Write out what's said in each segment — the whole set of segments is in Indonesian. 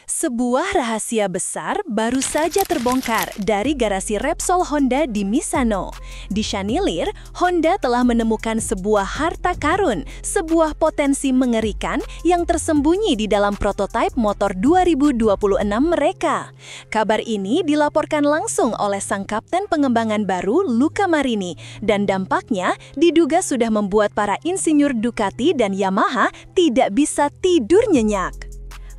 Sebuah rahasia besar baru saja terbongkar dari garasi Repsol Honda di Misano. Di Chanilir, Honda telah menemukan sebuah harta karun, sebuah potensi mengerikan yang tersembunyi di dalam prototipe motor 2026 mereka. Kabar ini dilaporkan langsung oleh sang kapten pengembangan baru, Luca Marini, dan dampaknya diduga sudah membuat para insinyur Ducati dan Yamaha tidak bisa tidur nyenyak.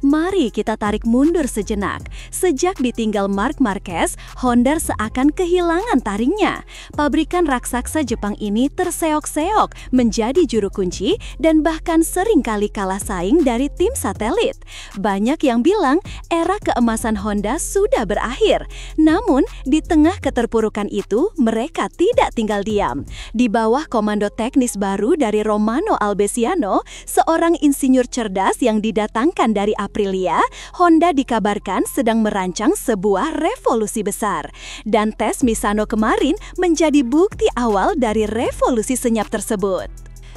Mari kita tarik mundur sejenak. Sejak ditinggal Marc Marquez, Honda seakan kehilangan taringnya. Pabrikan raksasa Jepang ini terseok-seok menjadi juru kunci dan bahkan seringkali kalah saing dari tim satelit. Banyak yang bilang era keemasan Honda sudah berakhir. Namun, di tengah keterpurukan itu, mereka tidak tinggal diam. Di bawah komando teknis baru dari Romano Albesiano, seorang insinyur cerdas yang didatangkan dari Aprilia, Honda dikabarkan sedang merancang sebuah revolusi besar. Dan tes Misano kemarin menjadi bukti awal dari revolusi senyap tersebut.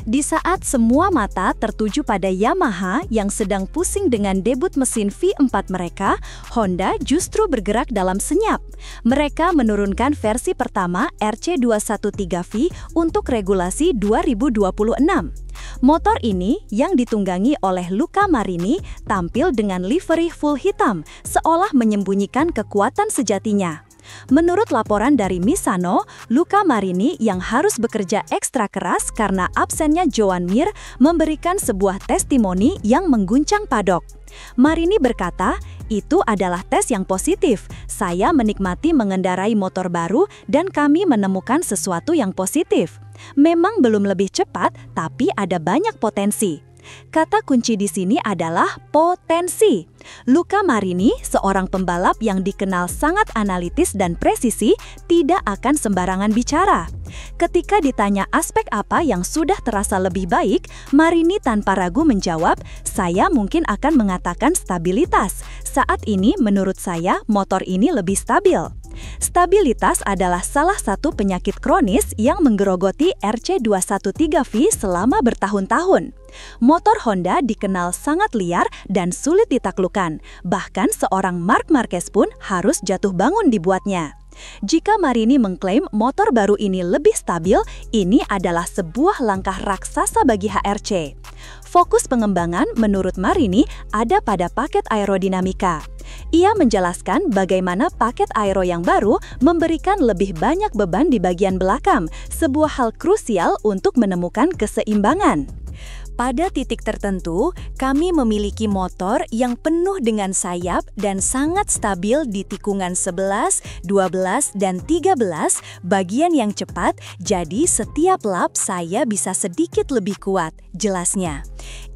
Di saat semua mata tertuju pada Yamaha yang sedang pusing dengan debut mesin V4 mereka, Honda justru bergerak dalam senyap. Mereka menurunkan versi pertama RC213V untuk regulasi 2026. Motor ini yang ditunggangi oleh Luca Marini tampil dengan livery full hitam, seolah menyembunyikan kekuatan sejatinya. Menurut laporan dari Misano, Luca Marini yang harus bekerja ekstra keras karena absennya Joan Mir memberikan sebuah testimoni yang mengguncang paddock. Marini berkata, "Itu adalah tes yang positif. Saya menikmati mengendarai motor baru dan kami menemukan sesuatu yang positif. Memang belum lebih cepat, tapi ada banyak potensi." Kata kunci di sini adalah potensi. Luca Marini, seorang pembalap yang dikenal sangat analitis dan presisi, tidak akan sembarangan bicara. Ketika ditanya aspek apa yang sudah terasa lebih baik, Marini tanpa ragu menjawab, "Saya mungkin akan mengatakan stabilitas. Saat ini menurut saya motor ini lebih stabil." Stabilitas adalah salah satu penyakit kronis yang menggerogoti RC213V selama bertahun-tahun. Motor Honda dikenal sangat liar dan sulit ditaklukkan. Bahkan seorang Marc Marquez pun harus jatuh bangun dibuatnya. Jika Marini mengklaim motor baru ini lebih stabil, ini adalah sebuah langkah raksasa bagi HRC. Fokus pengembangan menurut Marini ada pada paket aerodinamika. Ia menjelaskan bagaimana paket aero yang baru memberikan lebih banyak beban di bagian belakang, sebuah hal krusial untuk menemukan keseimbangan. Pada titik tertentu, kami memiliki motor yang penuh dengan sayap dan sangat stabil di tikungan 11, 12, dan 13, bagian yang cepat, jadi setiap lap saya bisa sedikit lebih kuat, jelasnya.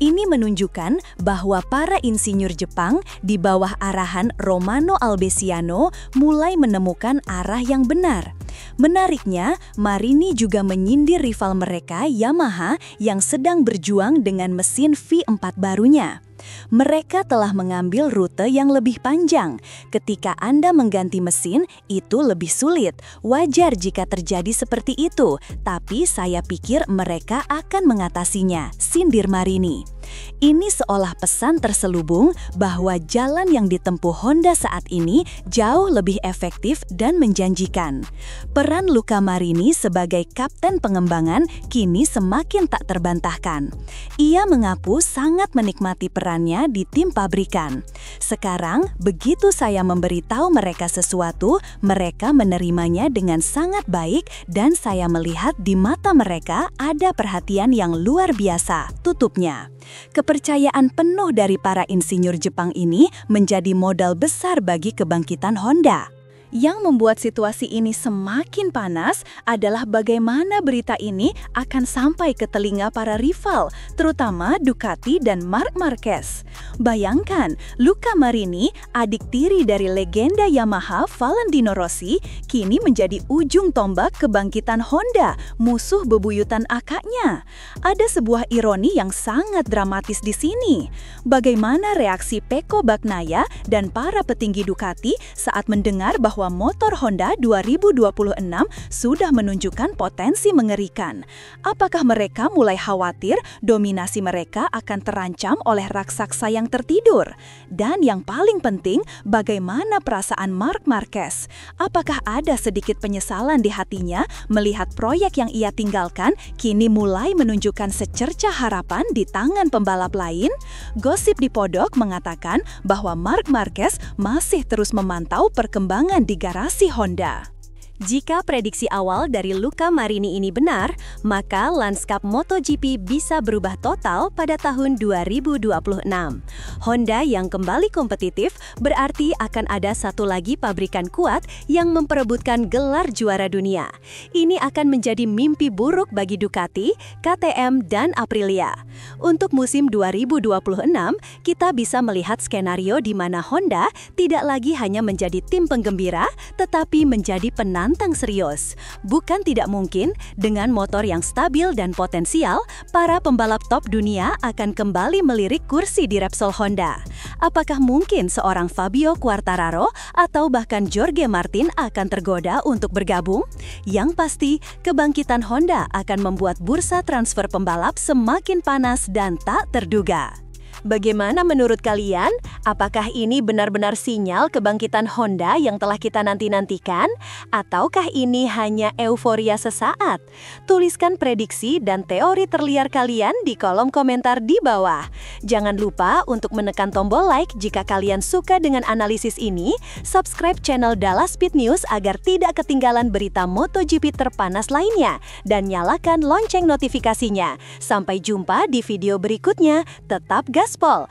Ini menunjukkan bahwa para insinyur Jepang di bawah arahan Romano Albesiano mulai menemukan arah yang benar. Menariknya, Marini juga menyindir rival mereka Yamaha yang sedang berjuang dengan mesin V4 barunya. Mereka telah mengambil rute yang lebih panjang. Ketika Anda mengganti mesin, itu lebih sulit. Wajar jika terjadi seperti itu, tapi saya pikir mereka akan mengatasinya, sindir Marini. Ini seolah pesan terselubung bahwa jalan yang ditempuh Honda saat ini jauh lebih efektif dan menjanjikan. Peran Luca Marini sebagai kapten pengembangan kini semakin tak terbantahkan. Ia mengaku sangat menikmati perannya di tim pabrikan. Sekarang, begitu saya memberitahu mereka sesuatu, mereka menerimanya dengan sangat baik dan saya melihat di mata mereka ada perhatian yang luar biasa, tutupnya. Kepercayaan penuh dari para insinyur Jepang ini menjadi modal besar bagi kebangkitan Honda. Yang membuat situasi ini semakin panas adalah bagaimana berita ini akan sampai ke telinga para rival, terutama Ducati dan Marc Marquez. Bayangkan, Luca Marini, adik tiri dari legenda Yamaha Valentino Rossi, kini menjadi ujung tombak kebangkitan Honda, musuh bebuyutan akaknya. Ada sebuah ironi yang sangat dramatis di sini. Bagaimana reaksi Pecco Bagnaia dan para petinggi Ducati saat mendengar bahwa bahwa motor Honda 2026 sudah menunjukkan potensi mengerikan. Apakah mereka mulai khawatir dominasi mereka akan terancam oleh raksasa yang tertidur? Dan yang paling penting, bagaimana perasaan Marc Marquez? Apakah ada sedikit penyesalan di hatinya melihat proyek yang ia tinggalkan kini mulai menunjukkan secercah harapan di tangan pembalap lain? Gosip di Podok mengatakan bahwa Marc Marquez masih terus memantau perkembangan di garasi Honda. Jika prediksi awal dari Luca Marini ini benar, maka lanskap MotoGP bisa berubah total pada tahun 2026. Honda yang kembali kompetitif berarti akan ada satu lagi pabrikan kuat yang memperebutkan gelar juara dunia. Ini akan menjadi mimpi buruk bagi Ducati, KTM, dan Aprilia. Untuk musim 2026, kita bisa melihat skenario di mana Honda tidak lagi hanya menjadi tim penggembira, tetapi menjadi penantang serius. Bukan tidak mungkin, dengan motor yang stabil dan potensial, para pembalap top dunia akan kembali melirik kursi di Repsol Honda. Apakah mungkin seorang Fabio Quartararo atau bahkan Jorge Martin akan tergoda untuk bergabung? Yang pasti, kebangkitan Honda akan membuat bursa transfer pembalap semakin panas dan tak terduga. Bagaimana menurut kalian? Apakah ini benar-benar sinyal kebangkitan Honda yang telah kita nanti-nantikan? Ataukah ini hanya euforia sesaat? Tuliskan prediksi dan teori terliar kalian di kolom komentar di bawah. Jangan lupa untuk menekan tombol like jika kalian suka dengan analisis ini, subscribe channel Dallas Speed News agar tidak ketinggalan berita MotoGP terpanas lainnya, dan nyalakan lonceng notifikasinya. Sampai jumpa di video berikutnya, tetap gaspol!